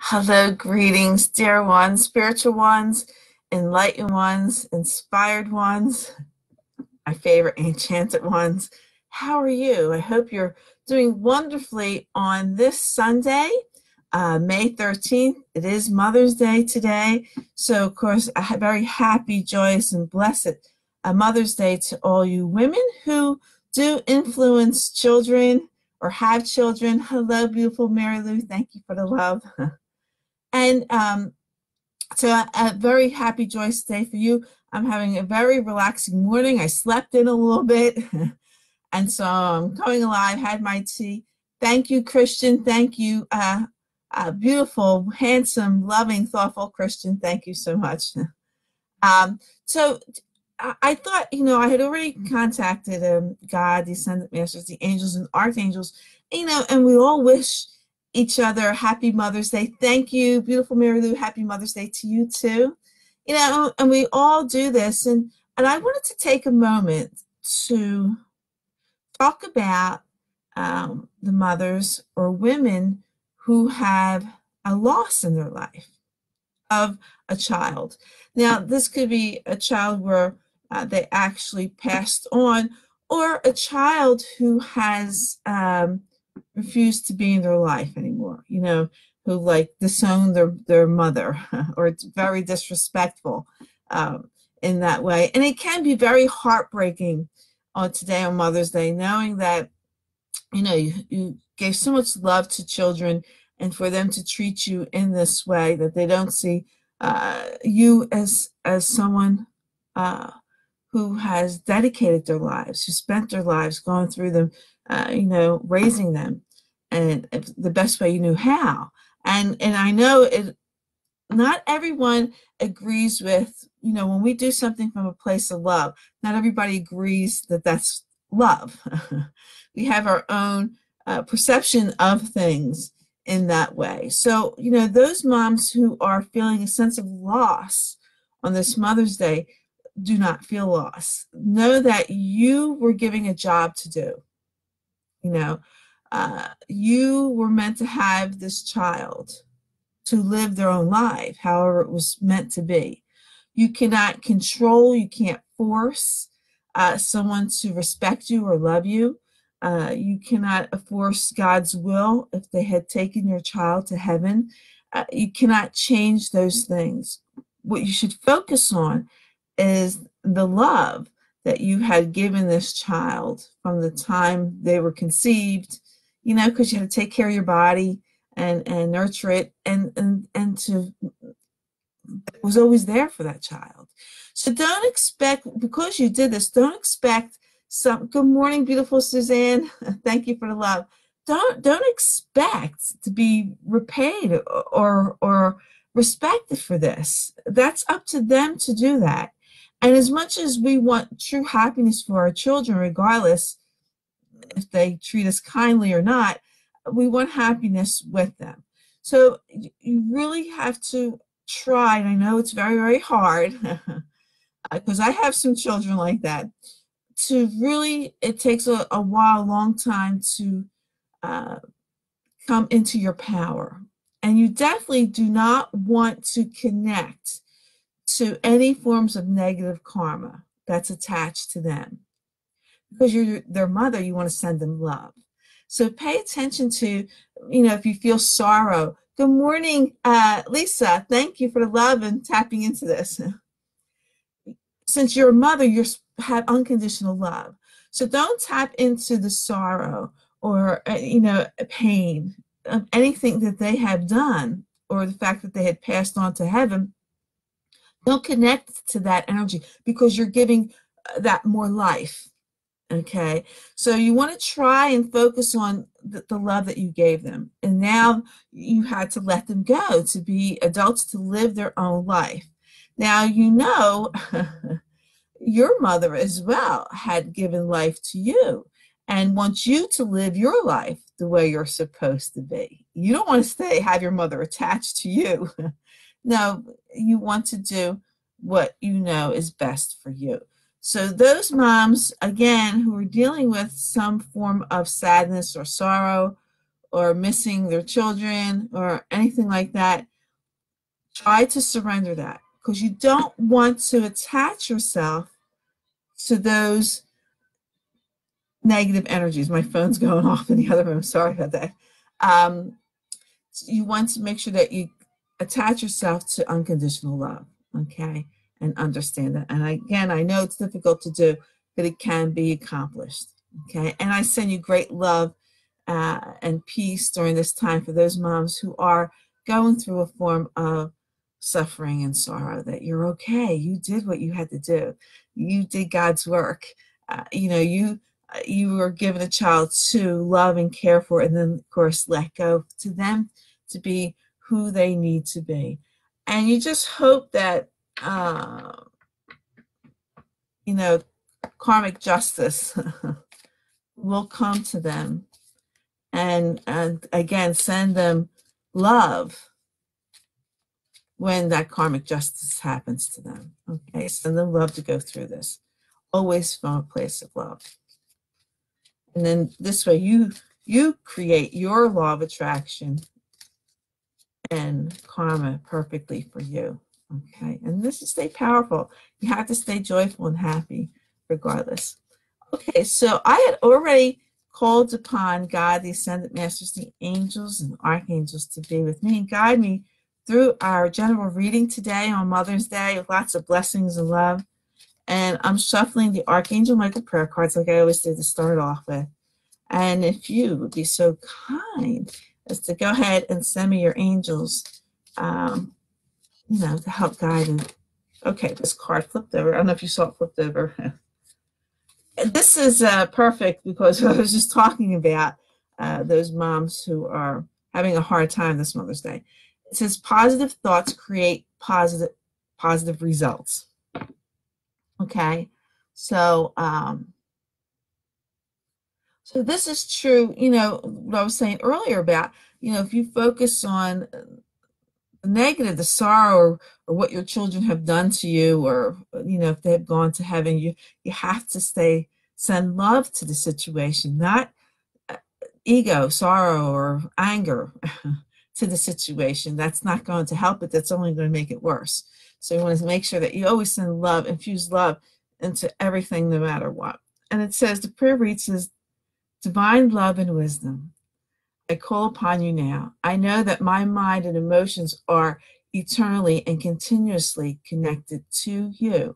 Hello, greetings, dear ones, spiritual ones, enlightened ones, inspired ones, my favorite enchanted ones. How are you? I hope you're doing wonderfully on this Sunday, May 13th. It is Mother's Day today. So, of course, a very happy, joyous, and blessed Mother's Day to all you women who do influence children or have children. Hello, beautiful Mary Lou. Thank you for the love. And so a very happy, joyous day for you. I'm having a very relaxing morning. I slept in a little bit. And so I'm coming alive, had my tea. Thank you, Christian. Thank you, beautiful, handsome, loving, thoughtful Christian. Thank you so much. So I thought, I had already contacted God, the Ascended Masters, the angels and archangels, and we all wish each other happy Mother's Day. Thank you, beautiful Mary Lou. Happy Mother's Day to you too. And we all do this. And I wanted to take a moment to talk about the mothers or women who have a loss in their life of a child. Now, this could be a child where they actually passed on, or a child who has refused to be in their life anymore, who like disowned their mother or it's very disrespectful in that way. And it can be very heartbreaking today on Mother's Day, knowing that, you gave so much love to children, and for them to treat you in this way, that they don't see you as someone who has dedicated their lives, who spent their lives going through them, raising them, and the best way you knew how. And I know not everyone agrees with, when we do something from a place of love, not everybody agrees that that's love. We have our own perception of things in that way. So, those moms who are feeling a sense of loss on this Mother's Day, do not feel lost. Know that you were given a job to do. You were meant to have this child to live their own life, however it was meant to be. You cannot control, you can't force someone to respect you or love you. You cannot force God's will if they had taken your child to heaven. You cannot change those things. What you should focus on is the love that you had given this child from the time they were conceived, because you had to take care of your body and nurture it, and to it was always there for that child. So don't expect, because you did this, don't expect some, good morning, beautiful Suzanne. Thank you for the love. Don't expect to be repaid or respected for this. That's up to them to do that. And as much as we want true happiness for our children, regardless if they treat us kindly or not, we want happiness with them. So you really have to try, and I know it's very, very hard, because I have some children like that, to really, it takes a while, a long time to come into your power. And you definitely do not want to connect to any forms of negative karma that's attached to them. Because you're their mother, you want to send them love. So pay attention to, if you feel sorrow. Good morning, Lisa. Thank you for the love and tapping into this. Since you're a mother, you have unconditional love. So don't tap into the sorrow or, pain of anything that they have done, or the fact that they had passed on to heaven. Don't connect to that energy, because you're giving that more life. Okay, so you want to try and focus on the love that you gave them. And now you had to let them go to be adults, to live their own life. Now, your mother as well had given life to you and wants you to live your life the way you're supposed to be. You don't want to have your mother attached to you. No, you want to do what you know is best for you. So those moms, again, who are dealing with some form of sadness or sorrow or missing their children or anything like that, try to surrender that, because you don't want to attach yourself to those negative energies. My phone's going off in the other room. Sorry about that. You want to make sure that you attach yourself to unconditional love, okay, and understand that. And again, I know it's difficult to do, but it can be accomplished, okay. And I send you great love and peace during this time for those moms who are going through a form of suffering and sorrow, that you're okay. You did what you had to do. You did God's work. You were given a child to love and care for, and then, of course, let go to them to be who they need to be. And you just hope that, karmic justice will come to them and again, send them love when that karmic justice happens to them. Okay, send them love to go through this, always from a place of love. And then this way you create your law of attraction and karma perfectly for you. Okay, and this is stay powerful. You have to stay joyful and happy regardless. Okay, so I had already called upon God, the Ascended Masters, the angels and archangels to be with me and guide me through our general reading today on Mother's Day with lots of blessings and love. And I'm shuffling the Archangel Michael prayer cards like I always do to start off with. And if you would be so kind as to go ahead and send me your angels, to help guide. And okay, this card flipped over. I don't know if you saw it flipped over. This is perfect because I was just talking about those moms who are having a hard time this Mother's Day. It says positive thoughts create positive results. Okay, so so this is true. What I was saying earlier about, if you focus on the negative, the sorrow, or what your children have done to you, or if they've gone to heaven, you have to send love to the situation, not ego, sorrow, or anger to the situation. That's not going to help it. That's only going to make it worse. So you want to make sure that you always send love, infuse love into everything, no matter what. And it says, the prayer reads says, divine love and wisdom, I call upon you now. I know that my mind and emotions are eternally and continuously connected to you.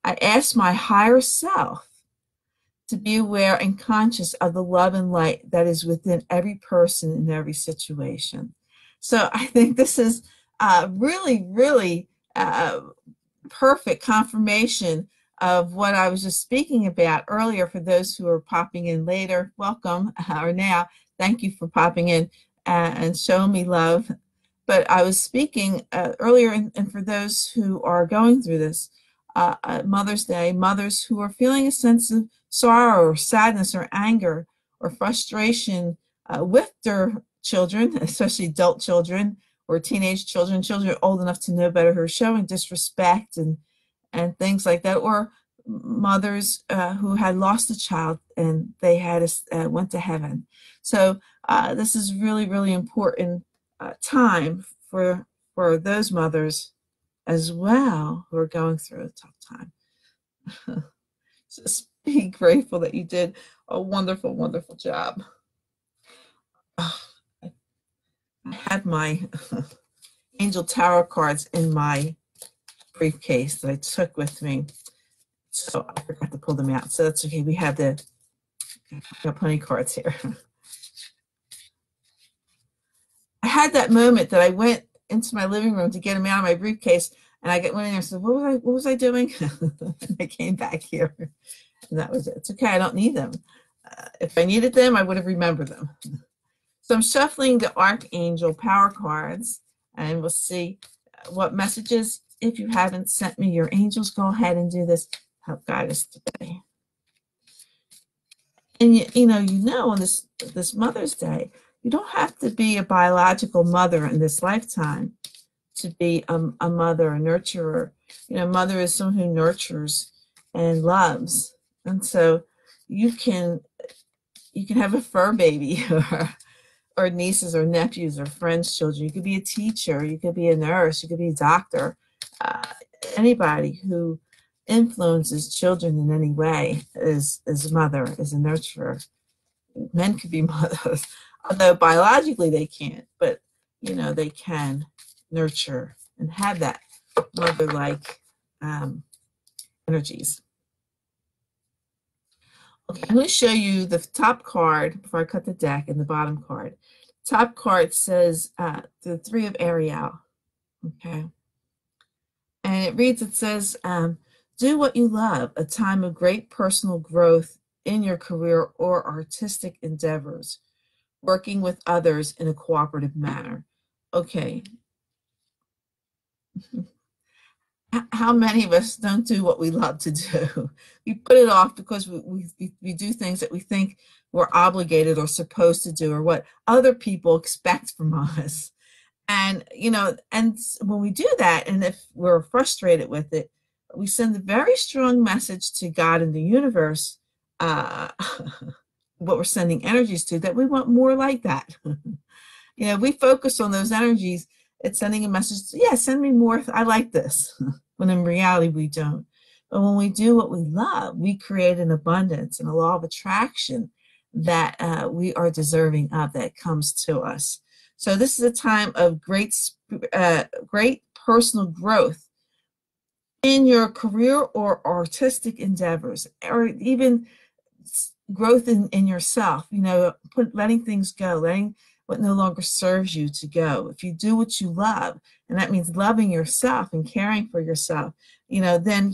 I ask my higher self to be aware and conscious of the love and light that is within every person in every situation. So I think this is really, really perfect confirmation of what I was just speaking about earlier. For those who are popping in later, welcome, or now, thank you for popping in and showing me love. But I was speaking earlier, and for those who are going through this Mother's Day, mothers who are feeling a sense of sorrow or sadness or anger or frustration with their children, especially adult children or teenage children, children old enough to know better, who are showing disrespect and things like that, or mothers who had lost a child and they had went to heaven. So this is really, really important time for those mothers as well who are going through a tough time. Just be grateful that you did a wonderful, wonderful job. I had my Angel Tarot cards in my briefcase that I took with me, so I forgot to pull them out. So that's okay. We got plenty of cards here. I had that moment that I went into my living room to get them out of my briefcase, and I went in there and said, what was I doing? And I came back here, and that was it. It's okay. I don't need them. If I needed them, I would have remembered them. So I'm shuffling the Archangel Power cards, and we'll see what messages. If you haven't sent me your angels, go ahead and do this. Help guide us today. And on this Mother's Day, you don't have to be a biological mother in this lifetime to be a mother, a nurturer. Mother is someone who nurtures and loves, and so you can have a fur baby or nieces or nephews or friends' children. You could be a teacher, you could be a nurse, you could be a doctor. Uh, Anybody who influences children in any way is a mother, is a nurturer. Men could be mothers, although biologically they can't, but they can nurture and have that mother-like um, energies. Okay, I'm going to show you the top card before I cut the deck and the bottom card. Top card says the Three of Ariel. Okay. And it reads, it says, do what you love, a time of great personal growth in your career or artistic endeavors, working with others in a cooperative manner. Okay. How many of us don't do what we love to do? We put it off because we do things that we think we're obligated or supposed to do, or what other people expect from us. And and when we do that, and if we're frustrated with it, we send a very strong message to God and the universe, uh, what we're sending energies to, that we want more like that. We focus on those energies. It's sending a message, yeah, send me more. I like this. When in reality, we don't. But when we do what we love, we create an abundance and a law of attraction that we are deserving of, that comes to us. So this is a time of great personal growth in your career or artistic endeavors, or even growth in yourself, letting things go, letting what no longer serves you to go. If you do what you love, and that means loving yourself and caring for yourself, then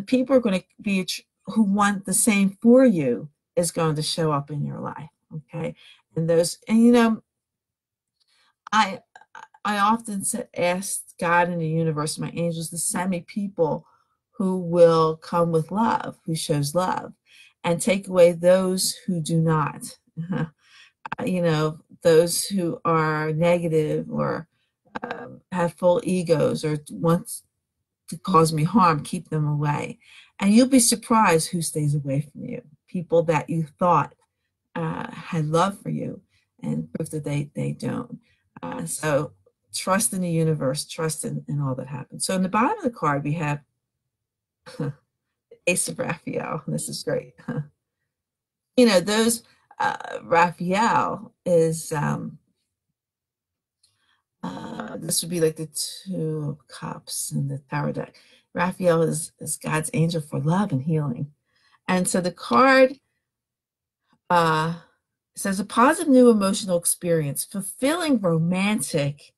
people are going to be who want the same for you, is going to show up in your life. Okay. I often ask God and the universe, my angels, to send me people who will come with love, who shows love, and take away those who do not. Those who are negative, or have full egos, or want to cause me harm, keep them away. And you'll be surprised who stays away from you. People that you thought had love for you, and proof that they don't. So trust in the universe, trust in all that happens. So in the bottom of the card, we have Ace of Raphael. This is great. Those Raphael is this would be like the Two of Cups and the Tower deck. Raphael is God's angel for love and healing. And so the card says a positive new emotional experience, fulfilling romantic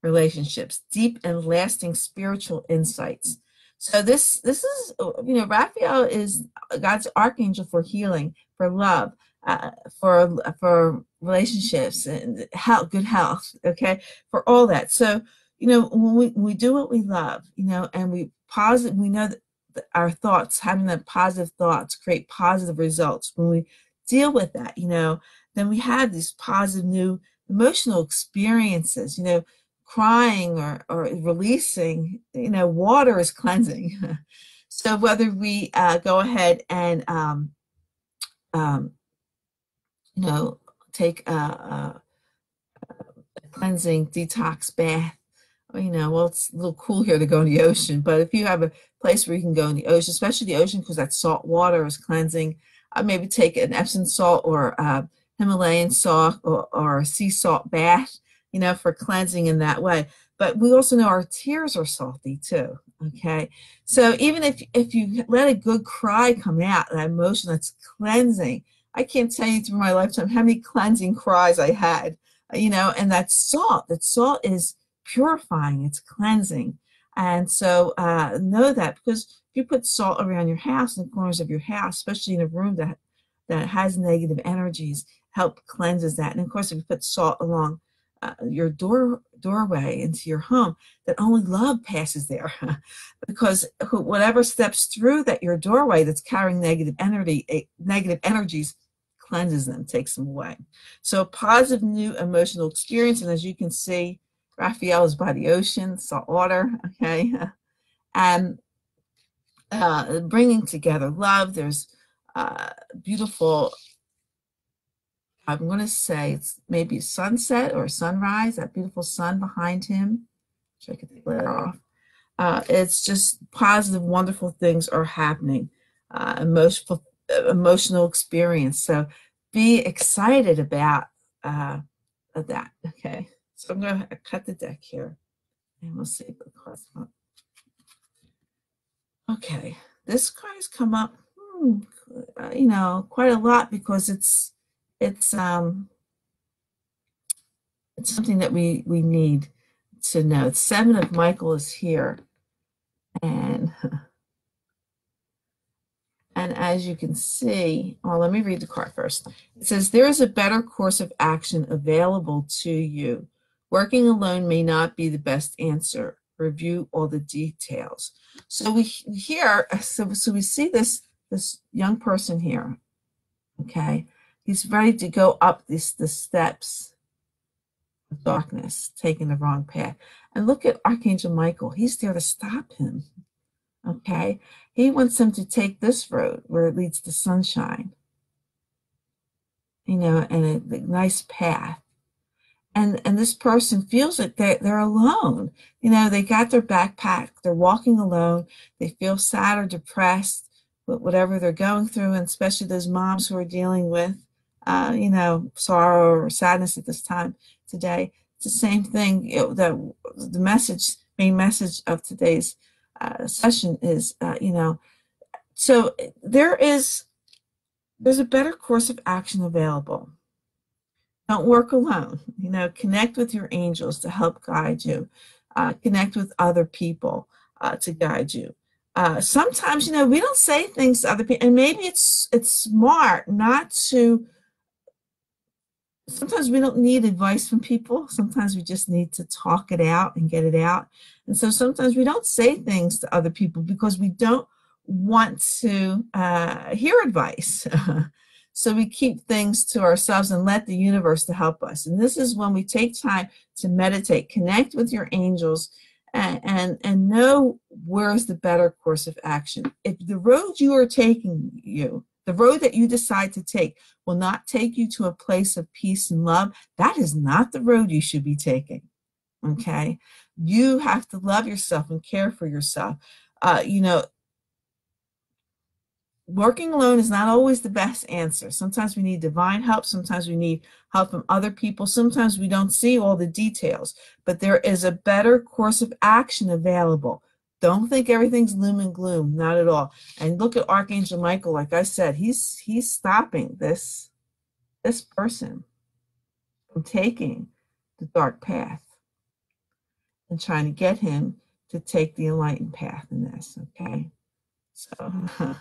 relationships, deep and lasting spiritual insights. So this is, Raphael is God's archangel for healing, for love, for relationships and health, good health. Okay, for all that. So when we do what we love, and we know that our thoughts, having that positive thoughts, create positive results. When we deal with that, then we have these positive new emotional experiences. Crying or releasing, water is cleansing. So whether we go ahead and take a cleansing detox bath, well, it's a little cool here to go in the ocean, but if you have a place where you can go in the ocean, especially the ocean, because that salt water is cleansing, maybe take an Epsom salt or Himalayan salt or sea salt bath, for cleansing in that way. But we also know our tears are salty too. Okay. So even if you let a good cry come out, that emotion that's cleansing, I can't tell you through my lifetime how many cleansing cries I had, and that salt is purifying, it's cleansing. And so know that, because if you put salt around your house, in the corners of your house, especially in a room that has negative energies, help cleanses that. And of course, if you put salt along your doorway into your home, that only love passes there, because whatever steps through your doorway that's carrying negative energies, cleanses them, takes them away. So a positive new emotional experience. And as you can see, Raphael is by the ocean, salt water. Okay. And bringing together love. There's beautiful I'm going to say it's maybe a sunset or a sunrise, that beautiful sun behind him. Check the glare off. It's just positive, wonderful things are happening, emotional experience. So be excited about that. Okay. So I'm going to cut the deck here and we'll see what the cards come up. Okay. This card has come up, quite a lot because it's something that we need to know. It's Seven of Michael is here. And as you can see, well, let me read the card first. It says, there is a better course of action available to you. Working alone may not be the best answer. Review all the details. So we see this young person here. Okay. He's ready to go up the steps of darkness, taking the wrong path. And look at Archangel Michael. He's there to stop him. Okay. He wants him to take this road where it leads to sunshine, and a nice path. And this person feels that they're alone. They got their backpack. They're walking alone. They feel sad or depressed with whatever they're going through, and especially those moms who are dealing with, sorrow or sadness at this time today. It's the same thing. The main message of today's session is, so there's a better course of action available. Don't work alone. Connect with your angels to help guide you. Connect with other people to guide you. Sometimes, we don't say things to other people, and maybe it's smart not to. Sometimes we don't need advice from people. Sometimes we just need to talk it out and get it out. And so sometimes we don't say things to other people because we don't want to hear advice. So we keep things to ourselves and let the universe to help us. And this is when we take time to meditate, connect with your angels, and know where's the better course of action. If the road you are taking the road that you decide to take will not take you to a place of peace and love, that is not the road you should be taking. Okay? You have to love yourself and care for yourself. Working alone is not always the best answer. Sometimes we need divine help. Sometimes we need help from other people. Sometimes we don't see all the details, but there is a better course of action available. Don't think everything's gloom and gloom, not at all. And look at Archangel Michael. Like I said, he's stopping this person from taking the dark path and trying to get him to take the enlightened path in this. Okay, so.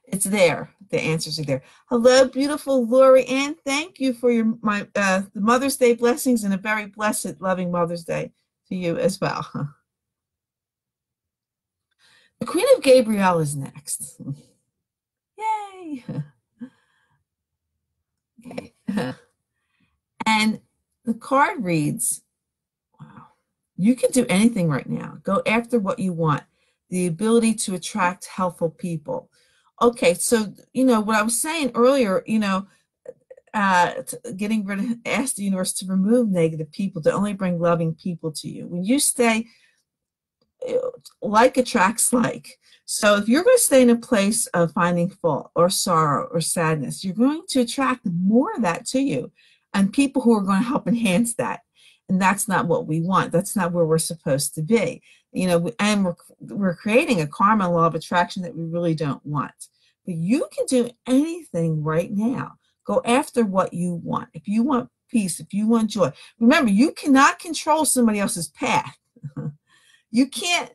It's there. The answers are there. Hello, beautiful Lori Ann. Thank you for the Mother's Day blessings, and a very blessed, loving Mother's Day to you as well. The Queen of Gabriel is next. Yay! Okay. And the card reads, wow, you can do anything right now. Go after what you want. The ability to attract helpful people. Okay, so, what I was saying earlier, ask the universe to remove negative people, to only bring loving people to you. When you stay, like attracts like. So if you're going to stay in a place of finding fault or sorrow or sadness, you're going to attract more of that to you, and people who are going to help enhance that. And that's not what we want. That's not where we're supposed to be. And we're creating a karma law of attraction that we really don't want. But you can do anything right now. Go after what you want. If you want peace, if you want joy. Remember, you cannot control somebody else's path. You can't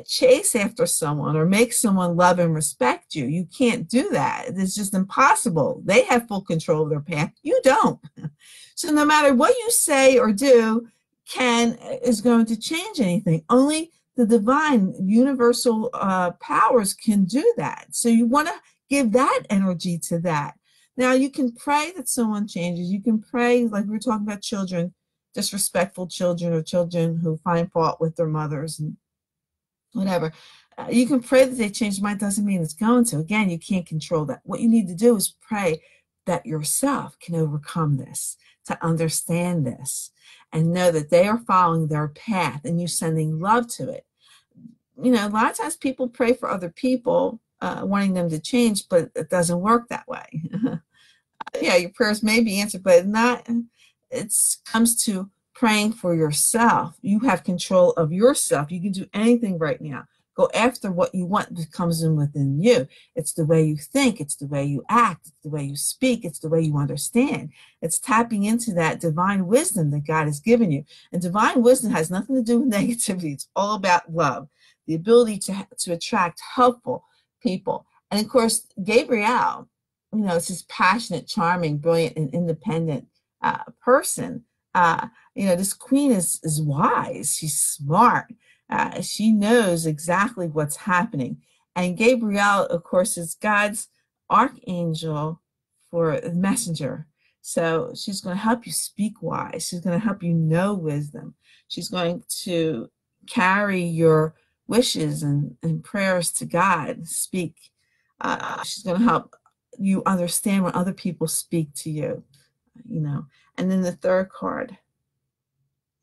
chase after someone or make someone love and respect you. You can't do that. It's just impossible. They have full control of their path. You don't. So no matter what you say or do is going to change anything. Only the divine universal powers can do that. So you want to give that energy to that. Now you can pray that someone changes. You can pray, like we were talking about children, disrespectful children or children who find fault with their mothers and whatever. You can pray that they change their mind. Doesn't mean it's going to. Again, you can't control that. What you need to do is pray that yourself can overcome this, to understand this, and know that they are following their path and you sending love to it. You know, a lot of times people pray for other people, wanting them to change, but it doesn't work that way. Yeah, your prayers may be answered, but not. It comes to praying for yourself. You have control of yourself. You can do anything right now. Go after what you want that comes in within you. It's the way you think. It's the way you act. It's the way you speak. It's the way you understand. It's tapping into that divine wisdom that God has given you. And divine wisdom has nothing to do with negativity. It's all about love, the ability to attract helpful people. And of course, Gabrielle, you know, it's this passionate, charming, brilliant, and independent person. You know, this queen is wise. She's smart. She knows exactly what's happening. And Gabrielle, of course, is God's archangel for the messenger. So she's going to help you speak wise. She's going to help you know wisdom. She's going to carry your wishes and prayers to God. Speak. She's going to help you understand when other people speak to you, you know. And then the third card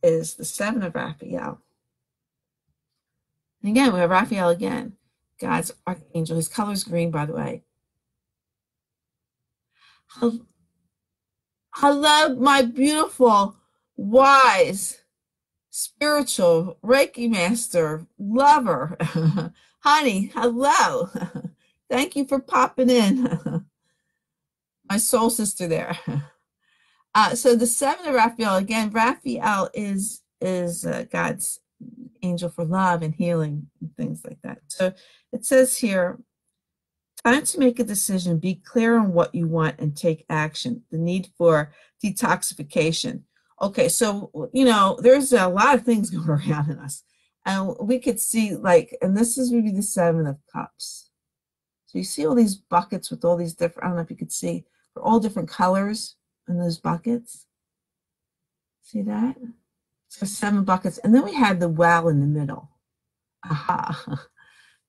is the Seven of Raphael. And again, we have Raphael again, God's archangel. His color is green, by the way. Hello, my beautiful, wise, spiritual Reiki master, lover. Honey, hello. Thank you for popping in. My soul sister there. So the Seven of Raphael, again, Raphael is God's angel for love and healing and things like that. So it says here, time to make a decision, be clear on what you want and take action. The need for detoxification. Okay, so, you know, there's a lot of things going around in us. And we could see, like, and this is maybe the Seven of Cups. So you see all these buckets with all these different, I don't know if you could see, they're all different colors in those buckets. See that? So 7 buckets. And then we had the well in the middle. Aha.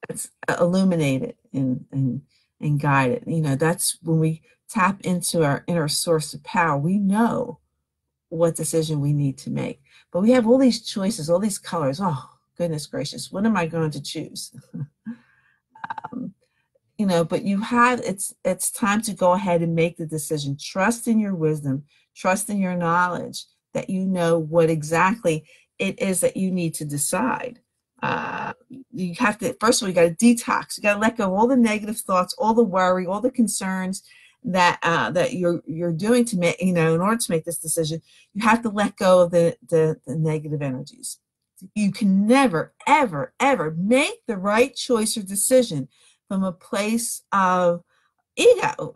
It's illuminated and guided. You know, that's when we tap into our inner source of power. We know what decision we need to make. But we have all these choices, all these colors. Oh, goodness gracious. What am I going to choose? You know, but you have, it's time to go ahead and make the decision. Trust in your wisdom, trust in your knowledge that you know what exactly it is that you need to decide. You have to, first of all, you got to detox. You got to let go of all the negative thoughts, all the worry, all the concerns that that you're doing to make, you know, in order to make this decision. You have to let go of the negative energies. You can never, ever, ever make the right choice or decision from a place of ego,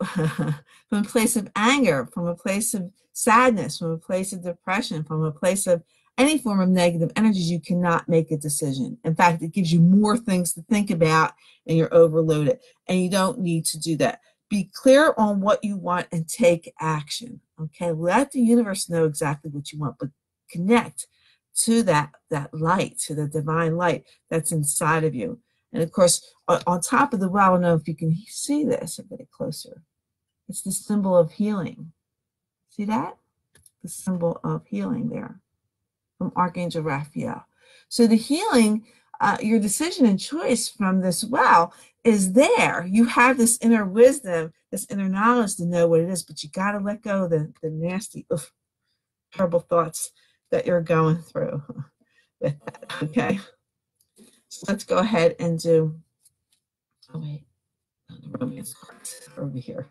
from a place of anger, from a place of sadness, from a place of depression, from a place of any form of negative energies. You cannot make a decision. In fact, it gives you more things to think about and you're overloaded. And you don't need to do that. Be clear on what you want and take action. Okay, let the universe know exactly what you want, but connect to that light, to the divine light that's inside of you. And of course, on top of the well, I don't know if you can see this. I'll get it closer. It's the symbol of healing. See that? The symbol of healing there from Archangel Raphael. So the healing, your decision and choice from this well is there. You have this inner wisdom, this inner knowledge to know what it is, but you got to let go of the nasty, terrible thoughts that you're going through with that, okay? So let's go ahead and do, oh wait, the romance cards over here.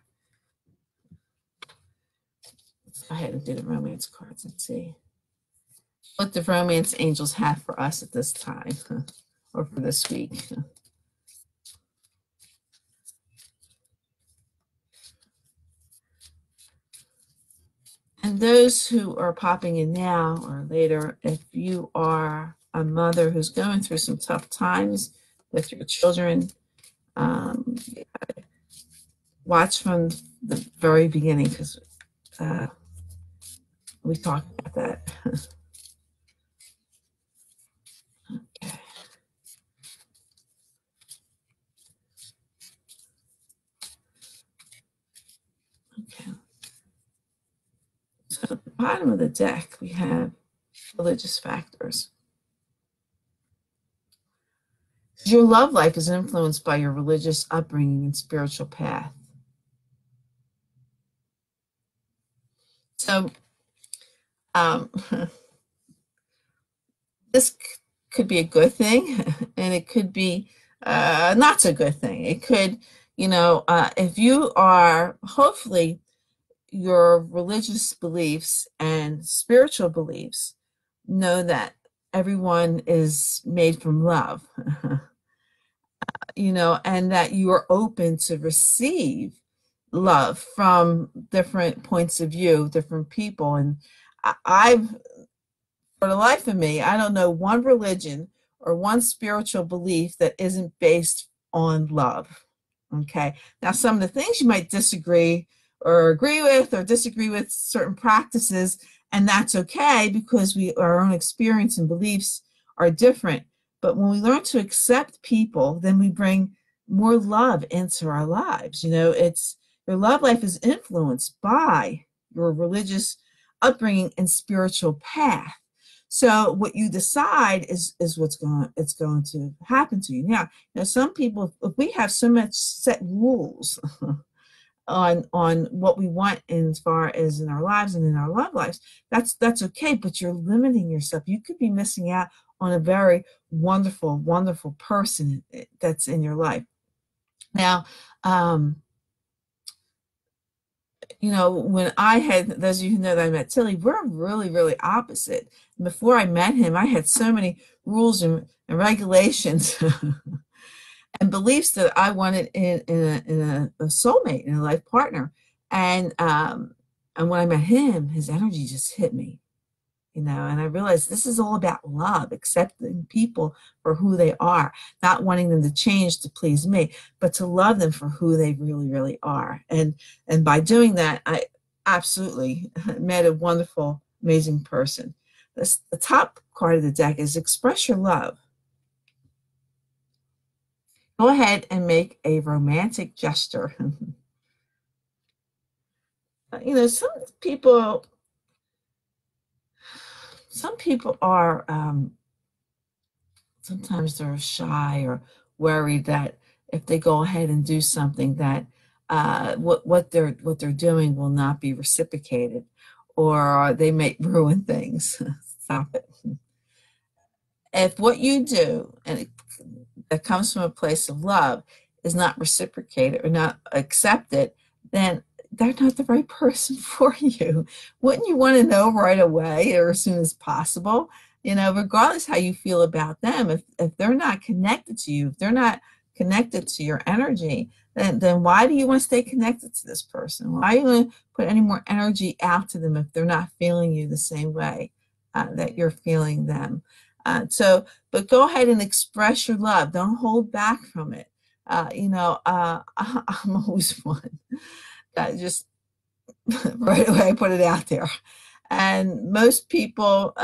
Let's go ahead and do the romance cards and see what the romance angels have for us at this time or for this week. And those who are popping in now or later, if you are a mother who's going through some tough times with your children, watch from the very beginning because we talked about that. Okay. Okay. bottom of the deck, we have religious factors. Your love life is influenced by your religious upbringing and spiritual path. So, this could be a good thing, and it could be not so good thing. It could, if you are, hopefully, your religious beliefs and spiritual beliefs know that everyone is made from love, and that you are open to receive love from different points of view, different people. And I've, for the life of me, I don't know one religion or one spiritual belief that isn't based on love. Okay. Now, some of the things you might disagree or agree with or disagree with certain practices, and that's okay because our own experience and beliefs are different. But when we learn to accept people, then we bring more love into our lives. Your love life is influenced by your religious upbringing and spiritual path. So what you decide is what's going to happen to you. Now, some people, if we have so much set rules on what we want as far as in our lives and in our love lives, that's okay, but you're limiting yourself. You could be missing out on a very wonderful, wonderful person that's in your life. Now, when I had, those of you who know that I met Tilly, we're really, really opposite. Before I met him, I had so many rules and regulations and beliefs that I wanted in a soulmate, in a life partner. And when I met him, his energy just hit me, and I realized this is all about love, accepting people for who they are, not wanting them to change to please me, but to love them for who they really, really are. And by doing that, I absolutely met a wonderful, amazing person. The top card of the deck is express your love. Go ahead and make a romantic gesture. Some people are, sometimes they're shy or worried that if they go ahead and do something that what they're doing will not be reciprocated, or they may ruin things. Stop it. If what you do and that comes from a place of love is not reciprocated or not accepted, then they're not the right person for you. Wouldn't you want to know right away or as soon as possible? Regardless how you feel about them, if they're not connected to you, if they're not connected to your energy, then why do you want to stay connected to this person? Why are you going to put any more energy out to them if they're not feeling you the same way that you're feeling them? But go ahead and express your love. Don't hold back from it. I'm always one that just right away put it out there. And most people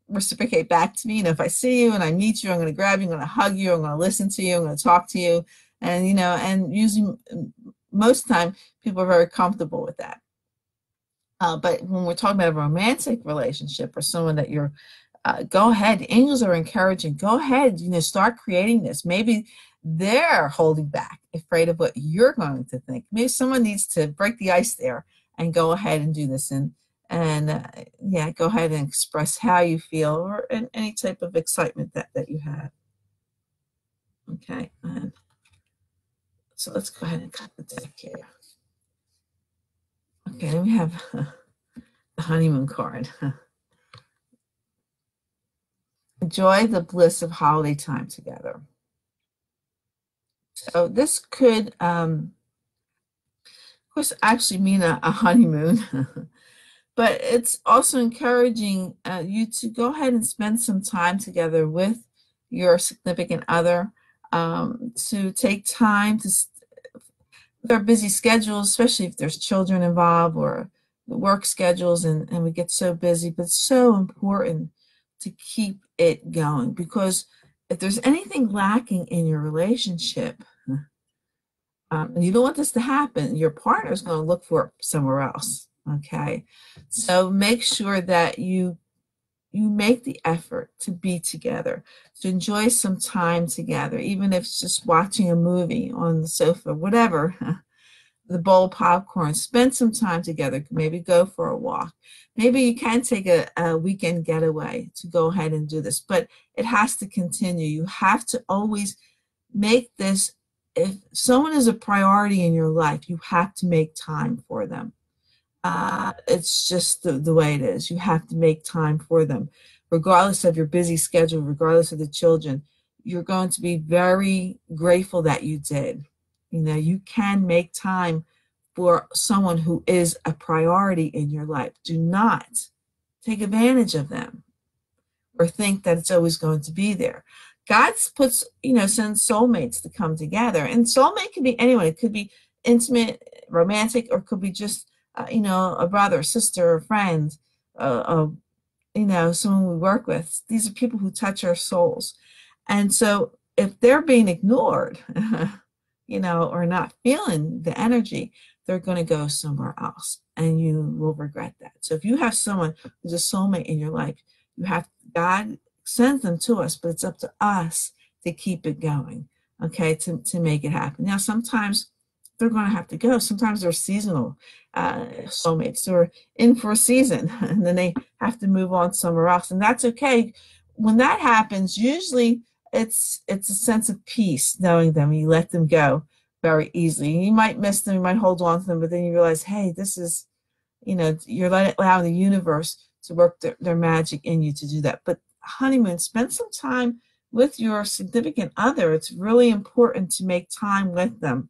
reciprocate back to me. If I see you and I meet you, I'm going to grab you, I'm going to hug you, I'm going to listen to you, I'm going to talk to you. And, and usually most of the time people are very comfortable with that. But when we're talking about a romantic relationship or someone that you're, go ahead. Angels are encouraging. Go ahead, start creating this. Maybe they're holding back, afraid of what you're going to think. Maybe someone needs to break the ice there and go ahead and do this. And go ahead and express how you feel or any type of excitement that you have. Okay. So let's go ahead and cut the deck here. Okay, then we have the honeymoon card. Enjoy the bliss of holiday time together. So this could, of course, actually mean a honeymoon, but it's also encouraging you to go ahead and spend some time together with your significant other, to take time to their busy schedules, especially if there's children involved or the work schedules, and we get so busy, but it's so important to keep it going, because if there's anything lacking in your relationship, and you don't want this to happen, your partner is going to look for it somewhere else. Okay, so make sure that you make the effort to be together, to enjoy some time together, even if it's just watching a movie on the sofa, whatever, the bowl of popcorn, spend some time together, maybe go for a walk. Maybe you can take a weekend getaway to go ahead and do this, but it has to continue. You have to always make this, if someone is a priority in your life, you have to make time for them. It's just the way it is. You have to make time for them, regardless of your busy schedule, regardless of the children. You're going to be very grateful that you did. You know, you can make time for someone who is a priority in your life. Do not take advantage of them or think that it's always going to be there. God puts, sends soulmates to come together. And soulmate can be anyone. It could be intimate, romantic, or it could be just, a brother, sister, or friend, someone we work with. These are people who touch our souls. And so if they're being ignored, or not feeling the energy, they're going to go somewhere else and you will regret that. So if you have someone who's a soulmate in your life, God sends them to us, but it's up to us to keep it going, okay, to make it happen. Now, sometimes they're going to have to go. Sometimes they're seasonal soulmates who are in for a season and then they have to move on somewhere else. And that's okay. When that happens, usually it's a sense of peace knowing them. You let them go very easily. You might miss them, you might hold on to them, but then you realize, hey, this is, you're allowing the universe to work their magic in you to do that. But honeymoon, spend some time with your significant other. It's really important to make time with them.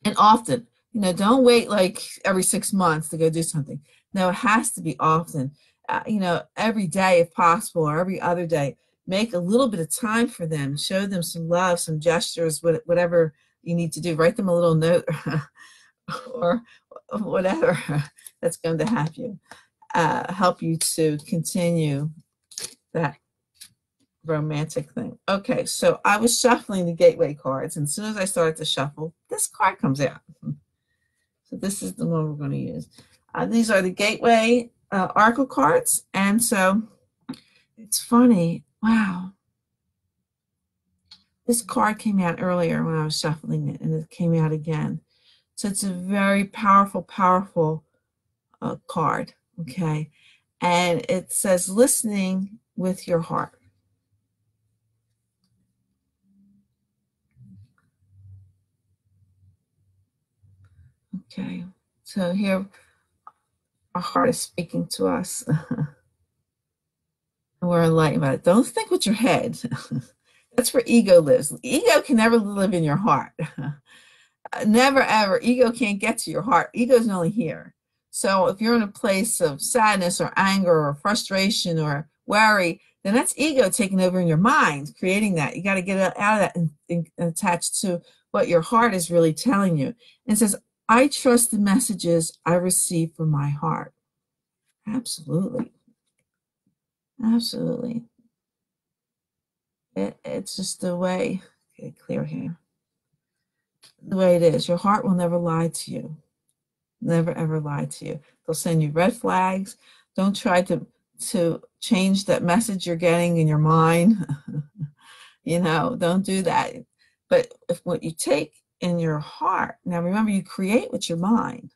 And often, don't wait like every 6 months to go do something. No, it has to be often. Every day if possible, or every other day. Make a little bit of time for them. Show them some love, some gestures, whatever you need to do. Write them a little note or whatever that's going to help you to continue that romantic thing. Okay, so I was shuffling the gateway cards, and as soon as I started to shuffle, this card comes out. So this is the one we're going to use. These are the gateway oracle cards, and so it's funny. Wow. This card came out earlier when I was shuffling it, and it came out again. So it's a very powerful, powerful card, okay? And it says listening with your heart. Okay, so here our heart is speaking to us. And we're enlightened by it. Don't think with your head. That's where ego lives. Ego can never live in your heart. Never, ever. Ego can't get to your heart. Ego is only here. So if you're in a place of sadness or anger or frustration or worry, then that's ego taking over in your mind, creating that. You got to get out of that and attach to what your heart is really telling you. And it says, I trust the messages I receive from my heart. Absolutely. Absolutely. It's just the way, okay, clear here. The way it is. Your heart will never lie to you. Never ever lie to you. They'll send you red flags. Don't try to change that message you're getting in your mind. Don't do that. But if what you take in your heart, now remember, you create with your mind.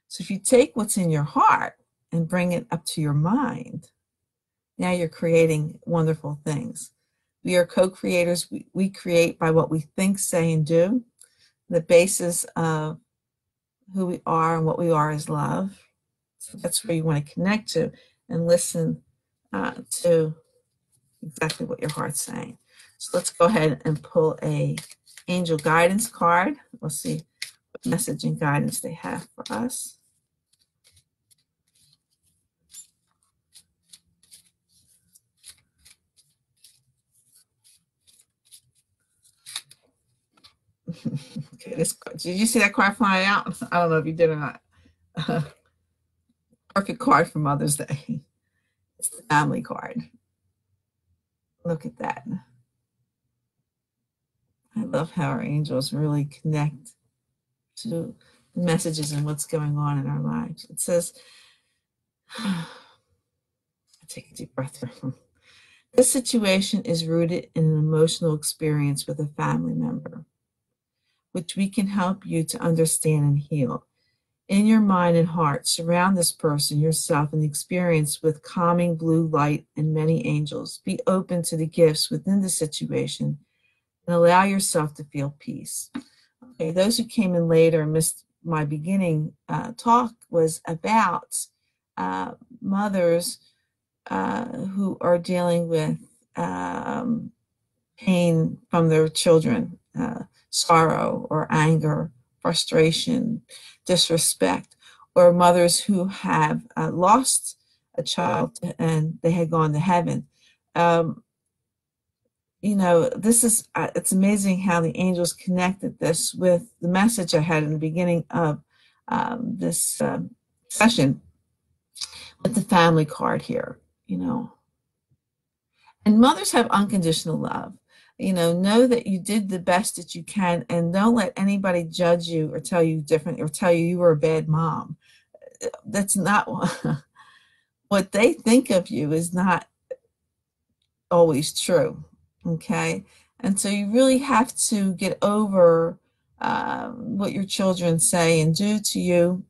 So if you take what's in your heart and bring it up to your mind, now you're creating wonderful things. We are co-creators. We create by what we think, say, and do. The basis of who we are and what we are is love. So that's where you want to connect to and listen to exactly what your heart's saying. So let's go ahead and pull a angel guidance card. We'll see what message and guidance they have for us. Okay, this card. Did you see that card flying out? I don't know if you did or not. Perfect card for Mother's Day. It's the family card. Look at that. I love how our angels really connect to messages and what's going on in our lives. It says, take a deep breath. This situation is rooted in an emotional experience with a family member, which we can help you to understand and heal. In your mind and heart, surround this person, yourself, and the experience with calming blue light and many angels. Be open to the gifts within the situation and allow yourself to feel peace. Okay, those who came in later and missed my beginning talk was about mothers who are dealing with pain from their children, sorrow or anger, frustration, disrespect, or mothers who have lost a child and they had gone to heaven. This is, it's amazing how the angels connected this with the message I had in the beginning of this session with the family card here, And mothers have unconditional love. Know that you did the best that you can, and don't let anybody judge you or tell you different or tell you were a bad mom. That's not what they think of you is not always true. Okay. And so you really have to get over what your children say and do to you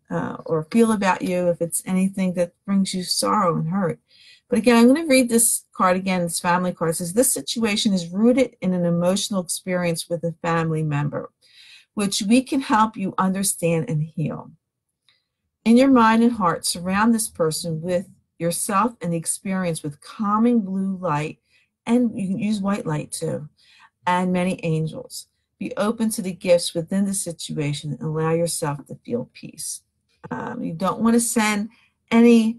or feel about you if it's anything that brings you sorrow and hurt. But again, I'm going to read this card again, this family card. It says, this situation is rooted in an emotional experience with a family member, which we can help you understand and heal. In your mind and heart, surround this person with yourself and the experience with calming blue light, and you can use white light too, and many angels. Be open to the gifts within the situation and allow yourself to feel peace. You don't want to send any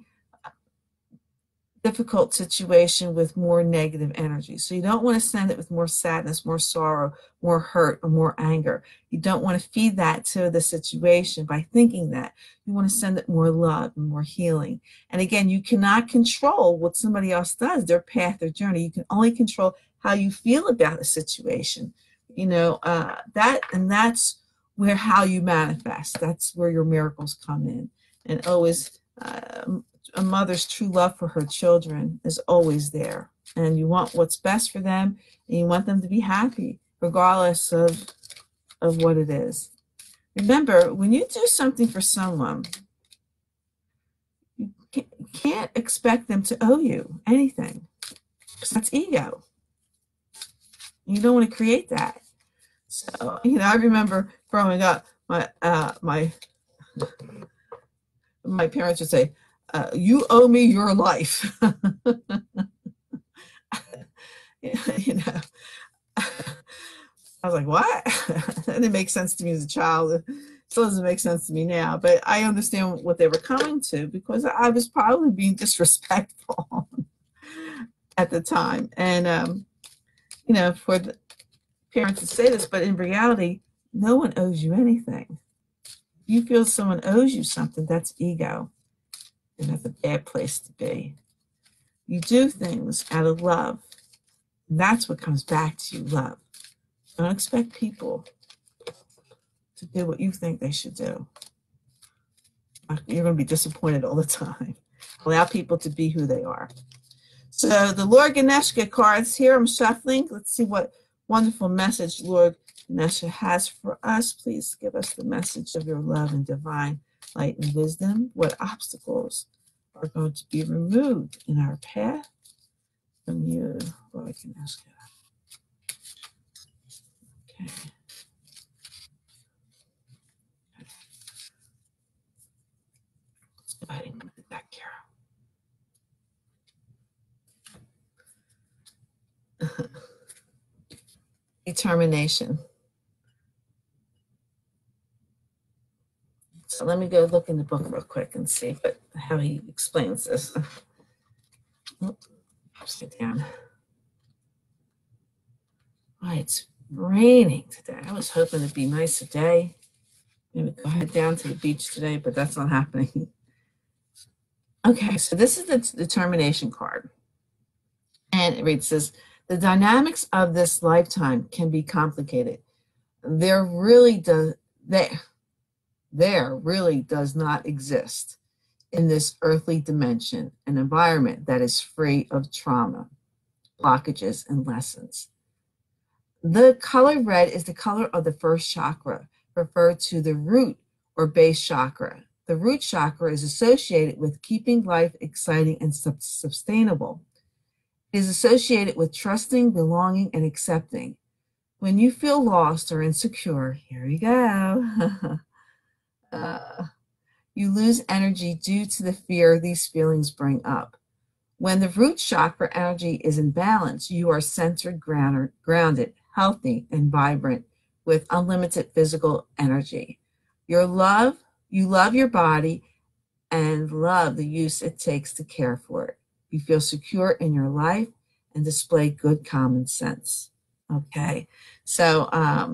difficult situation with more negative energy. So you don't want to send it with more sadness, more sorrow, more hurt, or more anger. You don't want to feed that to the situation by thinking that. You want to send it more love and more healing. And again, you cannot control what somebody else does, their path, their journey. You can only control how you feel about a situation. That's where how you manifest. That's where your miracles come in. And always a mother's true love for her children is always there. And you want what's best for them, and you want them to be happy, regardless of what it is. Remember, when you do something for someone, you can't expect them to owe you anything, because that's ego. You don't want to create that. So, I remember growing up, my parents would say, you owe me your life. I was like, what? That didn't make sense to me as a child. It still doesn't make sense to me now, but I understand what they were coming to because I was probably being disrespectful at the time. And, for the parents to say this, but in reality, no one owes you anything. You feel someone owes you something, that's ego. And that's a bad place to be. You do things out of love. And that's what comes back to you, love. Don't expect people to do what you think they should do. You're going to be disappointed all the time. Allow people to be who they are. So the Lord Ganeshka cards here, I'm shuffling. Let's see what wonderful message Lord Ganesha has for us. Please give us the message of your love and divine light and wisdom. What obstacles are going to be removed in our path from you, Lord Ganesha? Okay. Let's go ahead and put that, Carol. Determination. So let me go look in the book real quick and see how he explains this. Upside down. Oh, it's raining today. I was hoping it'd be nice today. Maybe go head down to the beach today, but that's not happening. Okay, so this is the determination card. And it reads this: the dynamics of this lifetime can be complicated. They're really there really does not exist in this earthly dimension an environment that is free of trauma, blockages, and lessons. The color red is the color of the first chakra, referred to the root or base chakra. The root chakra is associated with keeping life exciting and sustainable. It is associated with trusting, belonging, and accepting. When you feel lost or insecure, here you go. You lose energy due to the fear these feelings bring up. When the root chakra energy is in balance, you are centered, grounded, healthy, and vibrant with unlimited physical energy. You love your body and love the use it takes to care for it. You feel secure in your life and display good common sense. Okay, so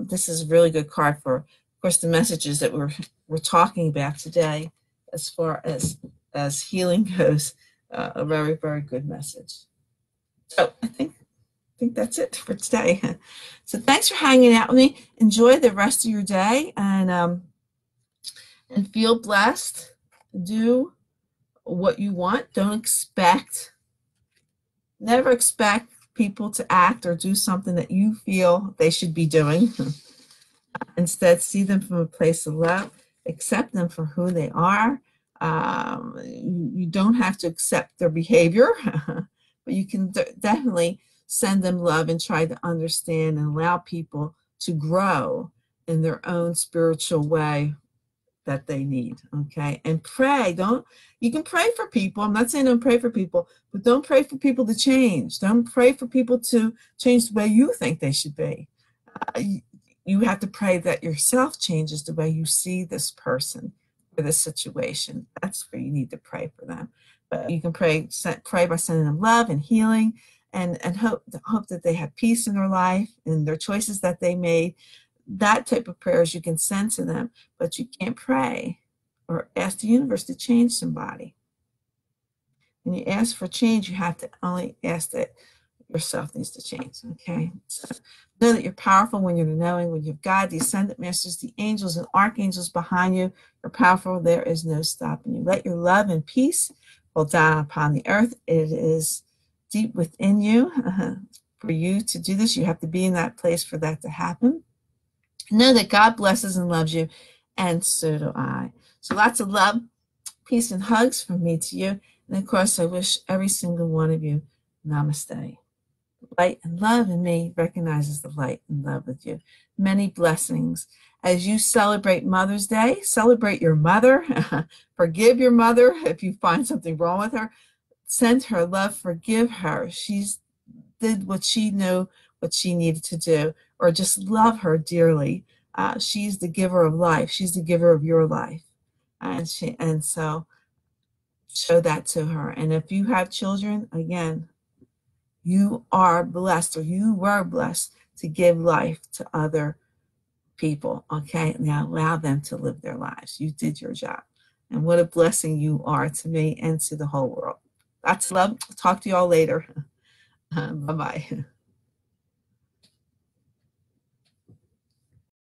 this is a really good card for, of course, the messages that we're talking about today, as far as healing goes. A very, very good message. So I think that's it for today. So thanks for hanging out with me. Enjoy the rest of your day, and feel blessed. Do what you want. Never expect people to act or do something that you feel they should be doing. Instead, see them from a place of love. Accept them for who they are. You don't have to accept their behavior, but you can definitely send them love and try to understand and allow people to grow in their own spiritual way that they need. Okay, and pray. You can pray for people. I'm not saying don't pray for people, but don't pray for people to change. Don't pray for people to change the way you think they should be. You have to pray that yourself changes the way you see this person or this situation. That's where you need to pray for them. But you can pray by sending them love and healing, and hope that they have peace in their life and their choices that they made. That type of prayers you can send to them, but you can't pray or ask the universe to change somebody. When you ask for change, you have to only ask that yourself needs to change. Okay, so know that you're powerful when you're knowing, when you've God, the ascended masters, the angels and archangels behind you. You're powerful. There is no stopping you. Let your love and peace fall down upon the earth. It is deep within you. For you to do this, you have to be in that place for that to happen. Know that God blesses and loves you, and so do I. So lots of love, peace, and hugs from me to you. And of course, I wish every single one of you namaste. Light and love in me recognizes the light and love with you. Many blessings. As you celebrate Mother's Day, celebrate your mother. Forgive your mother if you find something wrong with her. Send her love. Forgive her. She's did what she knew what she needed to do, or just love her dearly. She's the giver of life. She's the giver of your life. And so show that to her. And if you have children, again, you are blessed, or you were blessed to give life to other people. Okay, now allow them to live their lives. You did your job. And what a blessing you are to me and to the whole world. Lots of love. Talk to you all later. Bye-bye.